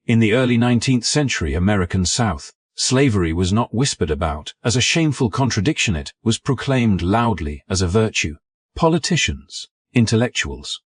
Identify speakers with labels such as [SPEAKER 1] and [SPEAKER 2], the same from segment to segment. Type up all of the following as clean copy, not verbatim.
[SPEAKER 1] In the early 19th century American South, slavery was not whispered about as a shameful contradiction, it was proclaimed loudly as a virtue. Politicians, intellectuals,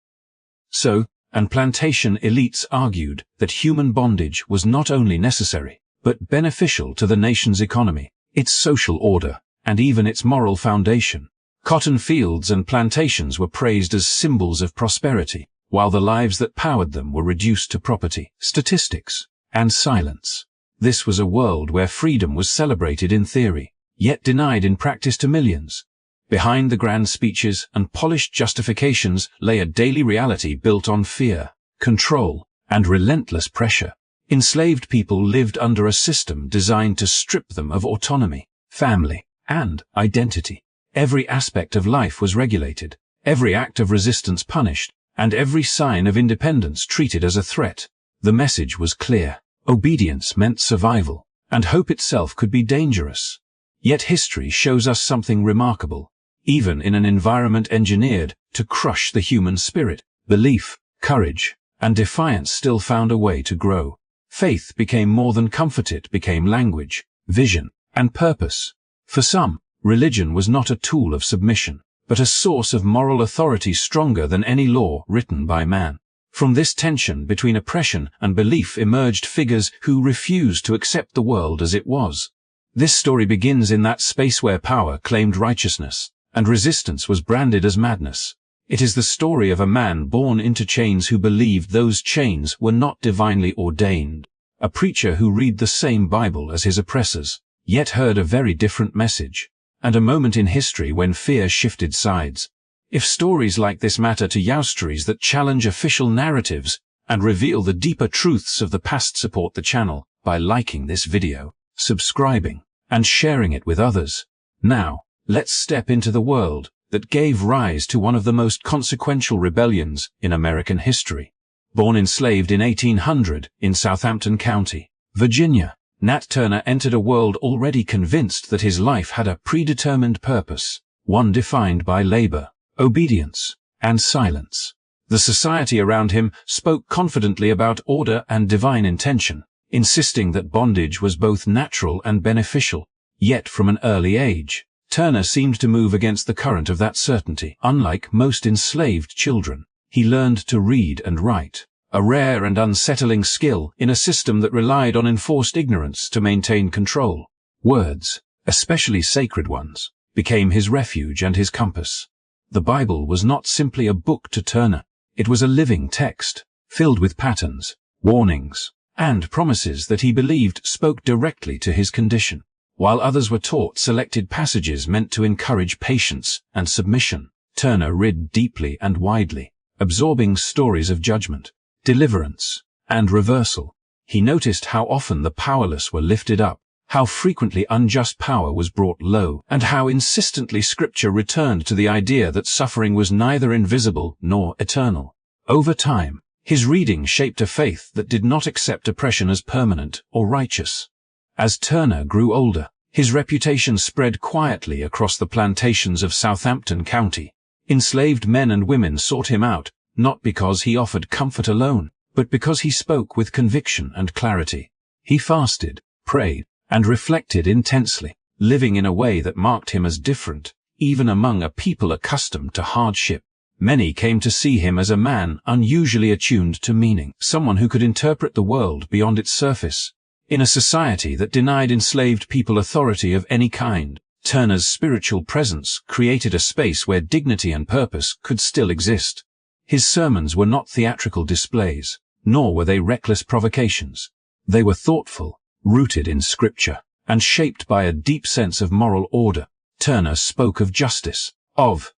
[SPEAKER 1] and plantation elites argued that human bondage was not only necessary, but beneficial to the nation's economy, its social order, and even its moral foundation. Cotton fields and plantations were praised as symbols of prosperity, while the lives that powered them were reduced to property, statistics, and silence. This was a world where freedom was celebrated in theory, yet denied in practice to millions. Behind the grand speeches and polished justifications lay a daily reality built on fear, control, and relentless pressure. Enslaved people lived under a system designed to strip them of autonomy, family, and identity. Every aspect of life was regulated, every act of resistance punished, and every sign of independence treated as a threat. The message was clear. Obedience meant survival, and hope itself could be dangerous. Yet history shows us something remarkable. Even in an environment engineered to crush the human spirit, belief, courage, and defiance still found a way to grow. Faith became more than comfort, it became language, vision, and purpose. For some, religion was not a tool of submission, but a source of moral authority stronger than any law written by man. From this tension between oppression and belief emerged figures who refused to accept the world as it was. This story begins in that space where power claimed righteousness, and resistance was branded as madness. It is the story of a man born into chains who believed those chains were not divinely ordained. A preacher who read the same Bible as his oppressors, yet heard a very different message. And a moment in history when fear shifted sides. If stories like this matter to you, stories that challenge official narratives and reveal the deeper truths of the past, support the channel by liking this video, subscribing, and sharing it with others. Now, let's step into the world that gave rise to one of the most consequential rebellions in American history. Born enslaved in 1800 in Southampton County, Virginia, Nat Turner entered a world already convinced that his life had a predetermined purpose, one defined by labor, obedience, and silence. The society around him spoke confidently about order and divine intention, insisting that bondage was both natural and beneficial. Yet from an early age, Turner seemed to move against the current of that certainty. Unlike most enslaved children, he learned to read and write, a rare and unsettling skill in a system that relied on enforced ignorance to maintain control. Words, especially sacred ones, became his refuge and his compass. The Bible was not simply a book to Turner. It was a living text, filled with patterns, warnings, and promises that he believed spoke directly to his condition. While others were taught selected passages meant to encourage patience and submission, Turner read deeply and widely, absorbing stories of judgment, deliverance, and reversal. He noticed how often the powerless were lifted up, how frequently unjust power was brought low, and how insistently Scripture returned to the idea that suffering was neither invisible nor eternal. Over time, his reading shaped a faith that did not accept oppression as permanent or righteous. As Turner grew older, his reputation spread quietly across the plantations of Southampton County. Enslaved men and women sought him out, not because he offered comfort alone, but because he spoke with conviction and clarity. He fasted, prayed, and reflected intensely, living in a way that marked him as different, even among a people accustomed to hardship. Many came to see him as a man unusually attuned to meaning, someone who could interpret the world beyond its surface. In a society that denied enslaved people authority of any kind, Turner's spiritual presence created a space where dignity and purpose could still exist. His sermons were not theatrical displays, nor were they reckless provocations. They were thoughtful, rooted in Scripture, and shaped by a deep sense of moral order. Turner spoke of justice, of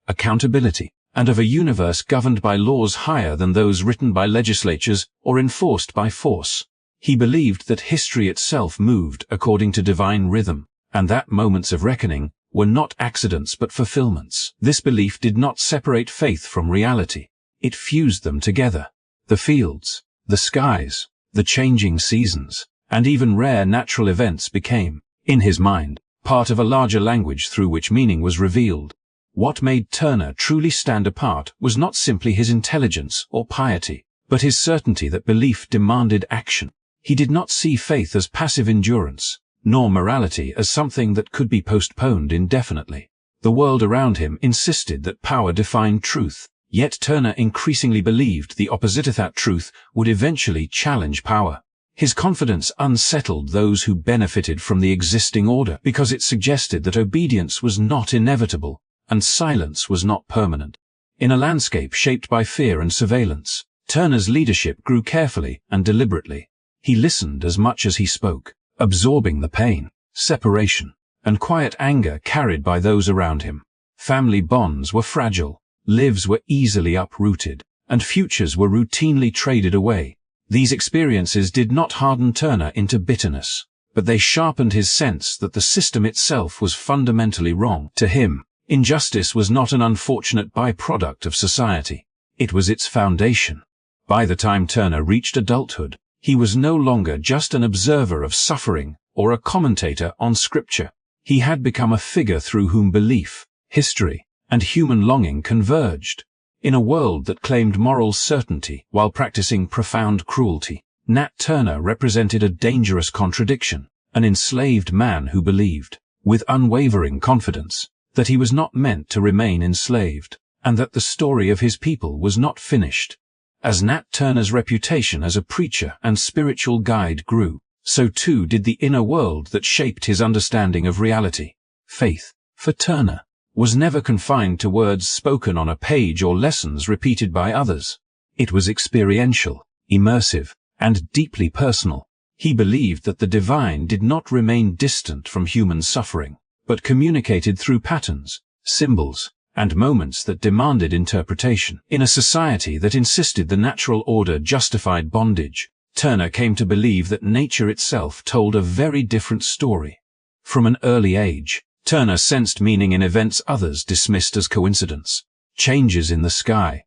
[SPEAKER 1] accountability, and of a universe governed by laws higher than those written by legislatures or enforced by force. He believed that history itself moved according to divine rhythm, and that moments of reckoning were not accidents but fulfillments. This belief did not separate faith from reality. It fused them together. The fields, the skies, the changing seasons, and even rare natural events became, in his mind, part of a larger language through which meaning was revealed. What made Turner truly stand apart was not simply his intelligence or piety, but his certainty that belief demanded action. He did not see faith as passive endurance, nor morality as something that could be postponed indefinitely. The world around him insisted that power defined truth, yet Turner increasingly believed the opposite of that truth would eventually challenge power. His confidence unsettled those who benefited from the existing order because it suggested that obedience was not inevitable and silence was not permanent. In a landscape shaped by fear and surveillance, Turner's leadership grew carefully and deliberately. He listened as much as he spoke, absorbing the pain, separation, and quiet anger carried by those around him. Family bonds were fragile, lives were easily uprooted, and futures were routinely traded away. These experiences did not harden Turner into bitterness, but they sharpened his sense that the system itself was fundamentally wrong. To him, injustice was not an unfortunate byproduct of society. It was its foundation. By the time Turner reached adulthood, he was no longer just an observer of suffering or a commentator on scripture. He had become a figure through whom belief, history, and human longing converged. In a world that claimed moral certainty while practicing profound cruelty, Nat Turner represented a dangerous contradiction, an enslaved man who believed, with unwavering confidence, that he was not meant to remain enslaved, and that the story of his people was not finished. As Nat Turner's reputation as a preacher and spiritual guide grew, so too did the inner world that shaped his understanding of reality. Faith, for Turner, was never confined to words spoken on a page or lessons repeated by others. It was experiential, immersive, and deeply personal. He believed that the divine did not remain distant from human suffering, but communicated through patterns, symbols, and moments that demanded interpretation. In a society that insisted the natural order justified bondage, Turner came to believe that nature itself told a very different story. From an early age, Turner sensed meaning in events others dismissed as coincidence. Changes in the sky,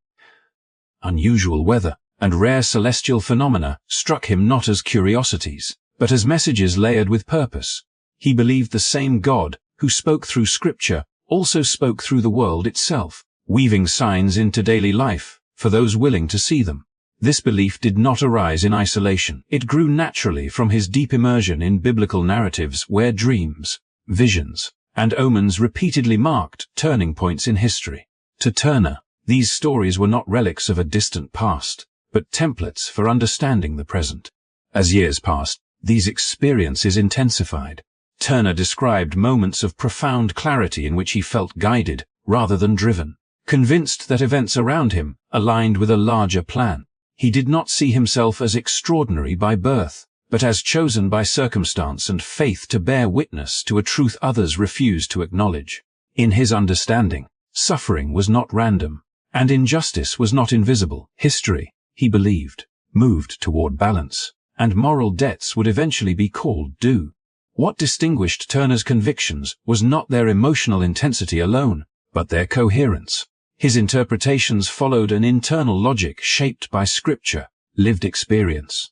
[SPEAKER 1] unusual weather, and rare celestial phenomena struck him not as curiosities, but as messages layered with purpose. He believed the same God, who spoke through scripture, also spoke through the world itself, weaving signs into daily life for those willing to see them. This belief did not arise in isolation. It grew naturally from his deep immersion in biblical narratives where dreams, visions, and omens repeatedly marked turning points in history. To Turner, these stories were not relics of a distant past, but templates for understanding the present. As years passed, these experiences intensified. Turner described moments of profound clarity in which he felt guided rather than driven, convinced that events around him aligned with a larger plan. He did not see himself as extraordinary by birth, but as chosen by circumstance and faith to bear witness to a truth others refused to acknowledge. In his understanding, suffering was not random, and injustice was not invisible. History, he believed, moved toward balance, and moral debts would eventually be called due. What distinguished Turner's convictions was not their emotional intensity alone, but their coherence. His interpretations followed an internal logic shaped by scripture, lived experience,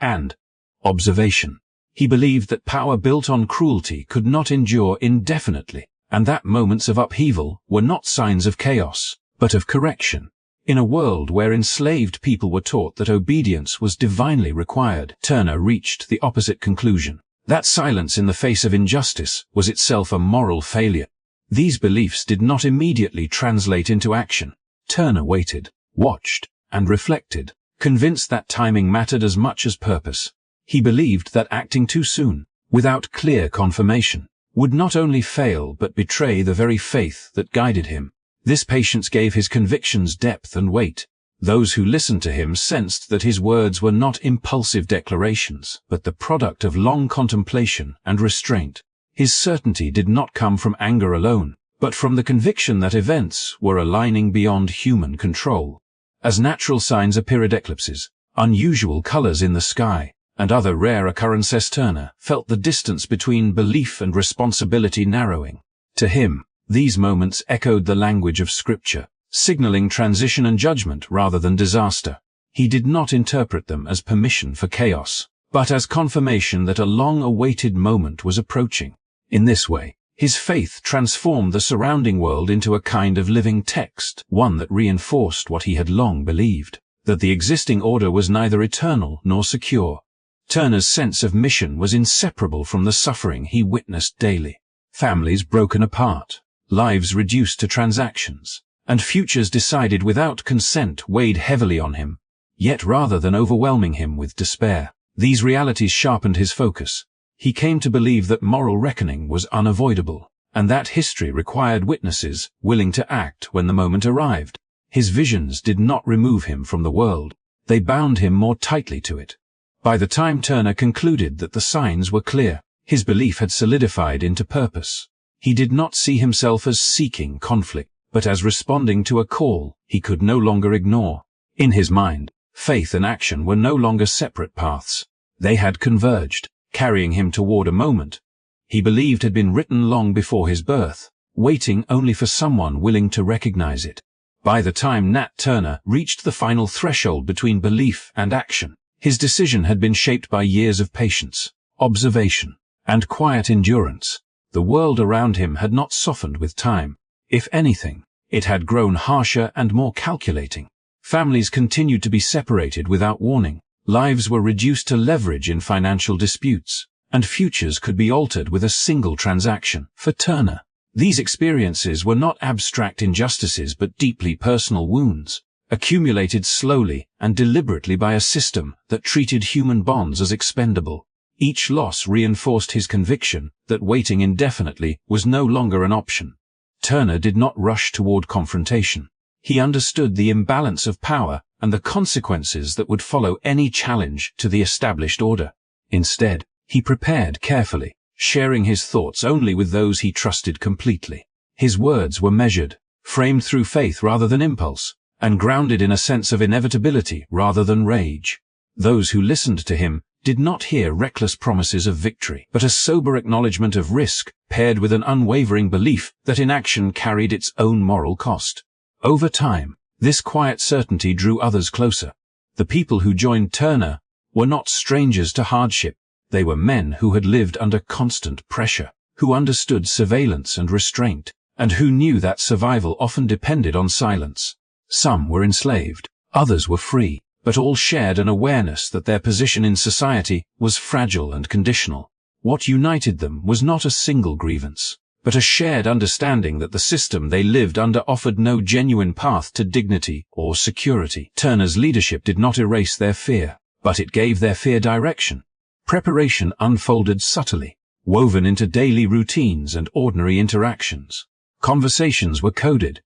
[SPEAKER 1] and observation. He believed that power built on cruelty could not endure indefinitely, and that moments of upheaval were not signs of chaos, but of correction. In a world where enslaved people were taught that obedience was divinely required, Turner reached the opposite conclusion. That silence in the face of injustice was itself a moral failure. These beliefs did not immediately translate into action. Turner waited, watched, and reflected, convinced that timing mattered as much as purpose. He believed that acting too soon, without clear confirmation, would not only fail but betray the very faith that guided him. This patience gave his convictions depth and weight. Those who listened to him sensed that his words were not impulsive declarations, but the product of long contemplation and restraint. His certainty did not come from anger alone, but from the conviction that events were aligning beyond human control. As natural signs appeared, eclipses, unusual colors in the sky, and other rare occurrences, Turner felt the distance between belief and responsibility narrowing. To him, these moments echoed the language of scripture, signaling transition and judgment rather than disaster. He did not interpret them as permission for chaos, but as confirmation that a long-awaited moment was approaching. In this way, His faith transformed the surrounding world into a kind of living text, one that reinforced what he had long believed, that the existing order was neither eternal nor secure. Turner's sense of mission was inseparable from the suffering he witnessed daily. Families broken apart, lives reduced to transactions, and futures decided without consent weighed heavily on him. Yet rather than overwhelming him with despair, these realities sharpened his focus. He came to believe that moral reckoning was unavoidable, and that history required witnesses willing to act when the moment arrived. His visions did not remove him from the world, they bound him more tightly to it. By the time Turner concluded that the signs were clear, his belief had solidified into purpose. He did not see himself as seeking conflict, but as responding to a call he could no longer ignore. In his mind, faith and action were no longer separate paths. They had converged, carrying him toward a moment he believed had been written long before his birth, waiting only for someone willing to recognize it. By the time Nat Turner reached the final threshold between belief and action, his decision had been shaped by years of patience, observation, and quiet endurance. The world around him had not softened with time. If anything, it had grown harsher and more calculating. Families continued to be separated without warning. Lives were reduced to leverage in financial disputes, and futures could be altered with a single transaction. For Turner, these experiences were not abstract injustices but deeply personal wounds, accumulated slowly and deliberately by a system that treated human bonds as expendable. Each loss reinforced his conviction that waiting indefinitely was no longer an option. Turner did not rush toward confrontation. He understood the imbalance of power and the consequences that would follow any challenge to the established order. Instead, he prepared carefully, sharing his thoughts only with those he trusted completely. His words were measured, framed through faith rather than impulse, and grounded in a sense of inevitability rather than rage. Those who listened to him did not hear reckless promises of victory, but a sober acknowledgement of risk, paired with an unwavering belief that inaction carried its own moral cost. Over time, this quiet certainty drew others closer. The people who joined Turner were not strangers to hardship. They were men who had lived under constant pressure, who understood surveillance and restraint, and who knew that survival often depended on silence. Some were enslaved, others were free, but all shared an awareness that their position in society was fragile and conditional. What united them was not a single grievance, but a shared understanding that the system they lived under offered no genuine path to dignity or security. Turner's leadership did not erase their fear, but it gave their fear direction. Preparation unfolded subtly, woven into daily routines and ordinary interactions. Conversations were coded,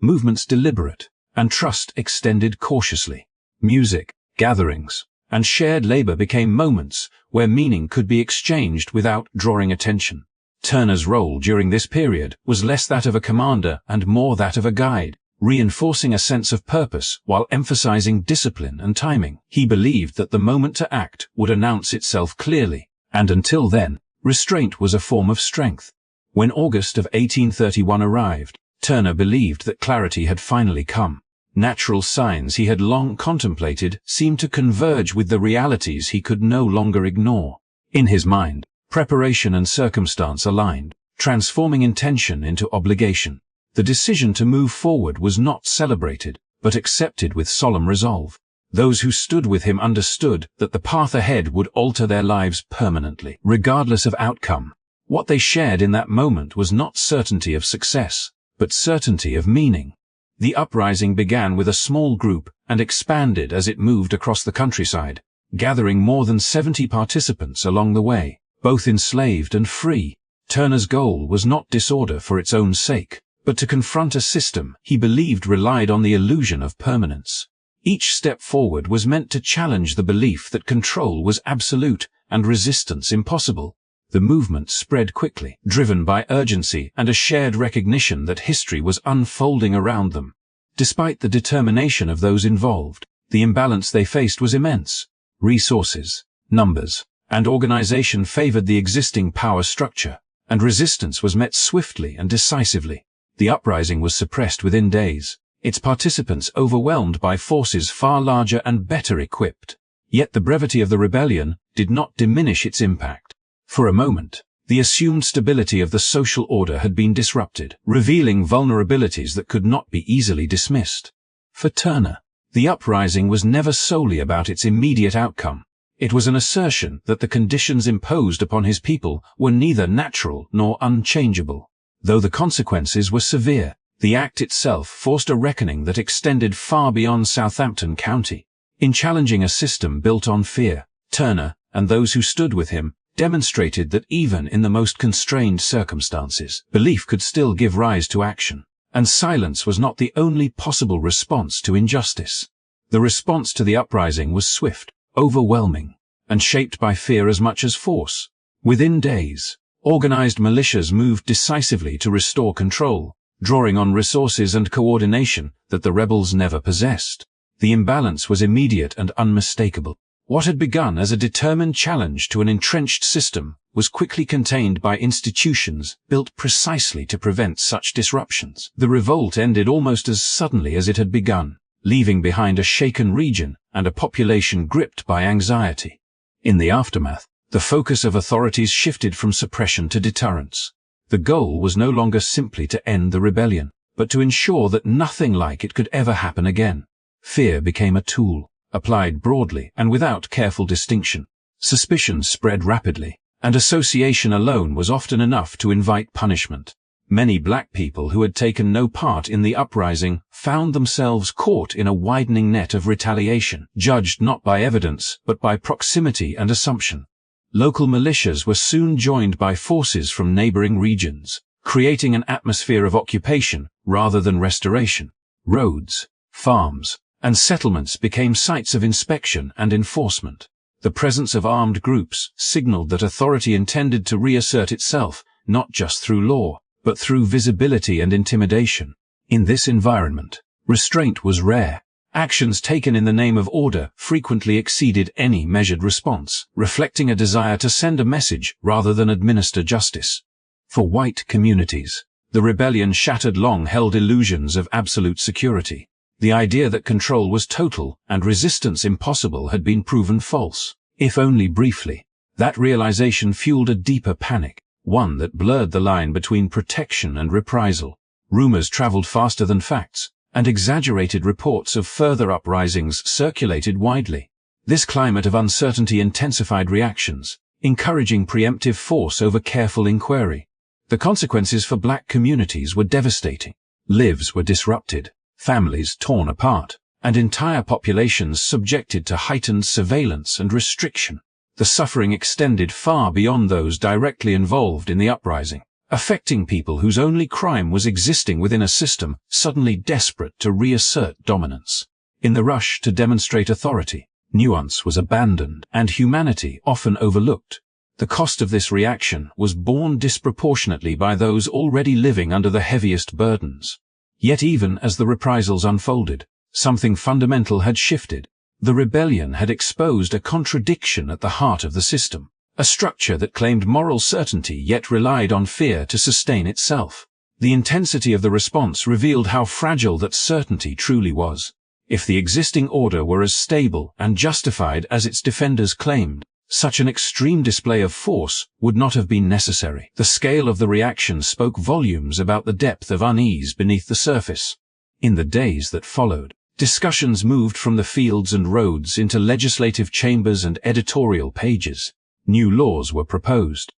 [SPEAKER 1] movements deliberate, and trust extended cautiously. Music, gatherings, and shared labor became moments where meaning could be exchanged without drawing attention. Turner's role during this period was less that of a commander and more that of a guide, reinforcing a sense of purpose while emphasizing discipline and timing. He believed that the moment to act would announce itself clearly, and until then, restraint was a form of strength. When August of 1831 arrived, Turner believed that clarity had finally come. Natural signs he had long contemplated seemed to converge with the realities he could no longer ignore. In his mind, preparation and circumstance aligned, transforming intention into obligation. The decision to move forward was not celebrated, but accepted with solemn resolve. Those who stood with him understood that the path ahead would alter their lives permanently, regardless of outcome. What they shared in that moment was not certainty of success, but certainty of meaning. The uprising began with a small group and expanded as it moved across the countryside, gathering more than 70 participants along the way, both enslaved and free. Turner's goal was not disorder for its own sake, but to confront a system he believed relied on the illusion of permanence. Each step forward was meant to challenge the belief that control was absolute and resistance impossible. The movement spread quickly, driven by urgency and a shared recognition that history was unfolding around them. Despite the determination of those involved, the imbalance they faced was immense. Resources, numbers, and organization favored the existing power structure, and resistance was met swiftly and decisively. The uprising was suppressed within days, its participants overwhelmed by forces far larger and better equipped. Yet the brevity of the rebellion did not diminish its impact. For a moment, The assumed stability of the social order had been disrupted, revealing vulnerabilities that could not be easily dismissed. For Turner, the uprising was never solely about its immediate outcome. It was an assertion that the conditions imposed upon his people were neither natural nor unchangeable. Though the consequences were severe, the act itself forced a reckoning that extended far beyond Southampton County. In challenging a system built on fear, Turner, and those who stood with him, demonstrated that even in the most constrained circumstances, belief could still give rise to action, and silence was not the only possible response to injustice. The response to the uprising was swift, overwhelming, and shaped by fear as much as force. Within days, organized militias moved decisively to restore control, drawing on resources and coordination that the rebels never possessed. The imbalance was immediate and unmistakable. What had begun as a determined challenge to an entrenched system was quickly contained by institutions built precisely to prevent such disruptions. The revolt ended almost as suddenly as it had begun, leaving behind a shaken region and a population gripped by anxiety. In the aftermath, the focus of authorities shifted from suppression to deterrence. The goal was no longer simply to end the rebellion, but to ensure that nothing like it could ever happen again. Fear became a tool, applied broadly and without careful distinction. Suspicion spread rapidly, and association alone was often enough to invite punishment. Many black people who had taken no part in the uprising found themselves caught in a widening net of retaliation, judged not by evidence but by proximity and assumption. Local militias were soon joined by forces from neighboring regions, creating an atmosphere of occupation rather than restoration. Roads, farms, and settlements became sites of inspection and enforcement. The presence of armed groups signaled that authority intended to reassert itself, not just through law, but through visibility and intimidation. In this environment, restraint was rare. Actions taken in the name of order frequently exceeded any measured response, reflecting a desire to send a message rather than administer justice. For white communities, the rebellion shattered long-held illusions of absolute security. The idea that control was total and resistance impossible had been proven false, if only briefly. That realization fueled a deeper panic, one that blurred the line between protection and reprisal. Rumors traveled faster than facts, and exaggerated reports of further uprisings circulated widely. This climate of uncertainty intensified reactions, encouraging preemptive force over careful inquiry. The consequences for black communities were devastating. Lives were disrupted, families torn apart, and entire populations subjected to heightened surveillance and restriction. The suffering extended far beyond those directly involved in the uprising, affecting people whose only crime was existing within a system suddenly desperate to reassert dominance. In the rush to demonstrate authority, nuance was abandoned and humanity often overlooked. The cost of this reaction was borne disproportionately by those already living under the heaviest burdens. Yet even as the reprisals unfolded, something fundamental had shifted. The rebellion had exposed a contradiction at the heart of the system, a structure that claimed moral certainty yet relied on fear to sustain itself. The intensity of the response revealed how fragile that certainty truly was. If the existing order were as stable and justified as its defenders claimed, such an extreme display of force would not have been necessary. The scale of the reaction spoke volumes about the depth of unease beneath the surface. In the days that followed, discussions moved from the fields and roads into legislative chambers and editorial pages. New laws were proposed.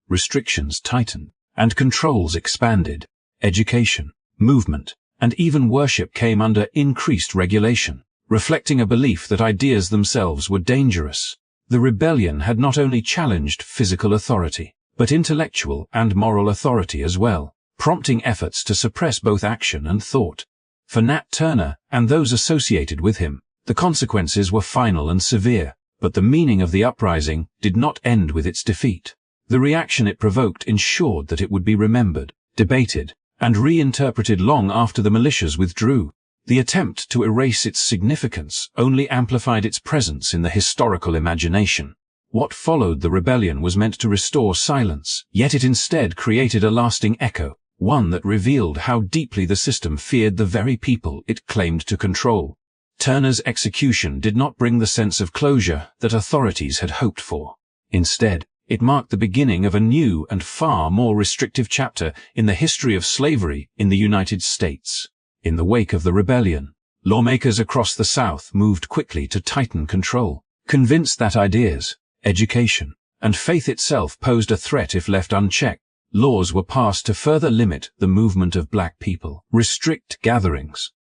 [SPEAKER 1] Restrictions tightened, and controls expanded. Education, movement, and even worship came under increased regulation, reflecting a belief that ideas themselves were dangerous. The rebellion had not only challenged physical authority, but intellectual and moral authority as well, prompting efforts to suppress both action and thought. For Nat Turner and those associated with him, the consequences were final and severe, but the meaning of the uprising did not end with its defeat. The reaction it provoked ensured that it would be remembered, debated, and reinterpreted long after the militias withdrew. The attempt to erase its significance only amplified its presence in the historical imagination. What followed the rebellion was meant to restore silence, yet it instead created a lasting echo, one that revealed how deeply the system feared the very people it claimed to control. Turner's execution did not bring the sense of closure that authorities had hoped for. Instead, It marked the beginning of a new and far more restrictive chapter in the history of slavery in the United States. In the wake of the rebellion, lawmakers across the South moved quickly to tighten control, convinced that ideas, education, and faith itself posed a threat if left unchecked. Laws were passed to further limit the movement of black people, restrict gatherings,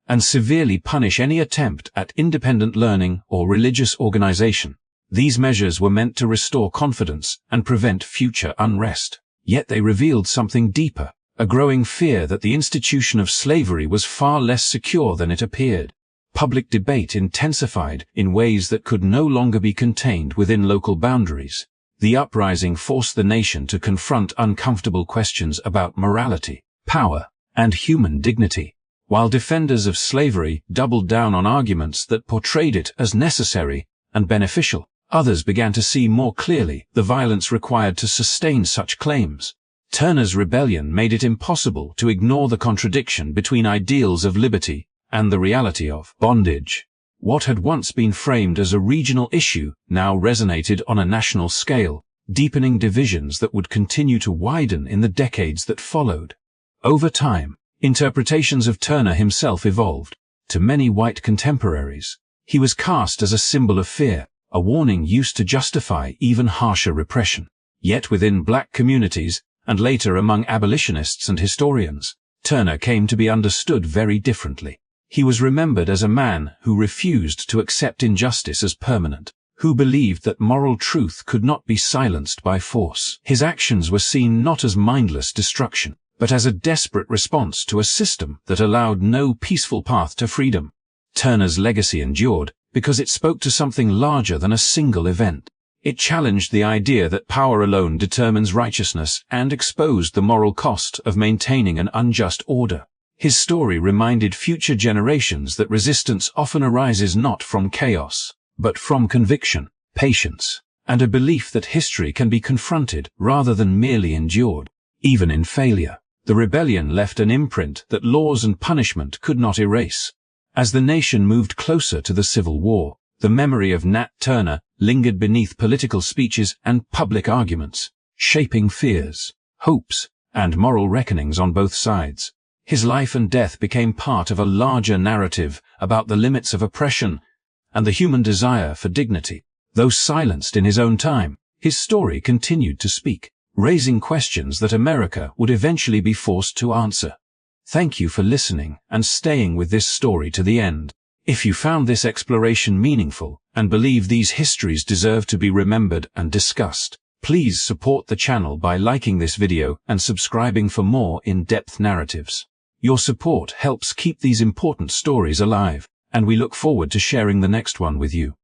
[SPEAKER 1] and severely punish any attempt at independent learning or religious organization. These measures were meant to restore confidence and prevent future unrest. Yet they revealed something deeper, a growing fear that the institution of slavery was far less secure than it appeared. Public debate intensified in ways that could no longer be contained within local boundaries. The uprising forced the nation to confront uncomfortable questions about morality, power, and human dignity, while defenders of slavery doubled down on arguments that portrayed it as necessary and beneficial. Others began to see more clearly the violence required to sustain such claims. Turner's rebellion made it impossible to ignore the contradiction between ideals of liberty and the reality of bondage. What had once been framed as a regional issue now resonated on a national scale, deepening divisions that would continue to widen in the decades that followed. Over time, interpretations of Turner himself evolved. To many white contemporaries, he was cast as a symbol of fear, a warning used to justify even harsher repression. Yet within black communities, and later among abolitionists and historians, Turner came to be understood very differently. He was remembered as a man who refused to accept injustice as permanent, who believed that moral truth could not be silenced by force. His actions were seen not as mindless destruction, but as a desperate response to a system that allowed no peaceful path to freedom. Turner's legacy endured because it spoke to something larger than a single event. It challenged the idea that power alone determines righteousness and exposed the moral cost of maintaining an unjust order. His story reminded future generations that resistance often arises not from chaos, but from conviction, patience, and a belief that history can be confronted rather than merely endured. Even in failure, the rebellion left an imprint that laws and punishment could not erase. As the nation moved closer to the Civil War, the memory of Nat Turner lingered beneath political speeches and public arguments, shaping fears, hopes, and moral reckonings on both sides. His life and death became part of a larger narrative about the limits of oppression and the human desire for dignity. Though silenced in his own time, his story continued to speak, raising questions that America would eventually be forced to answer. Thank you for listening and staying with this story to the end. If you found this exploration meaningful and believe these histories deserve to be remembered and discussed, please support the channel by liking this video and subscribing for more in-depth narratives. Your support helps keep these important stories alive, and we look forward to sharing the next one with you.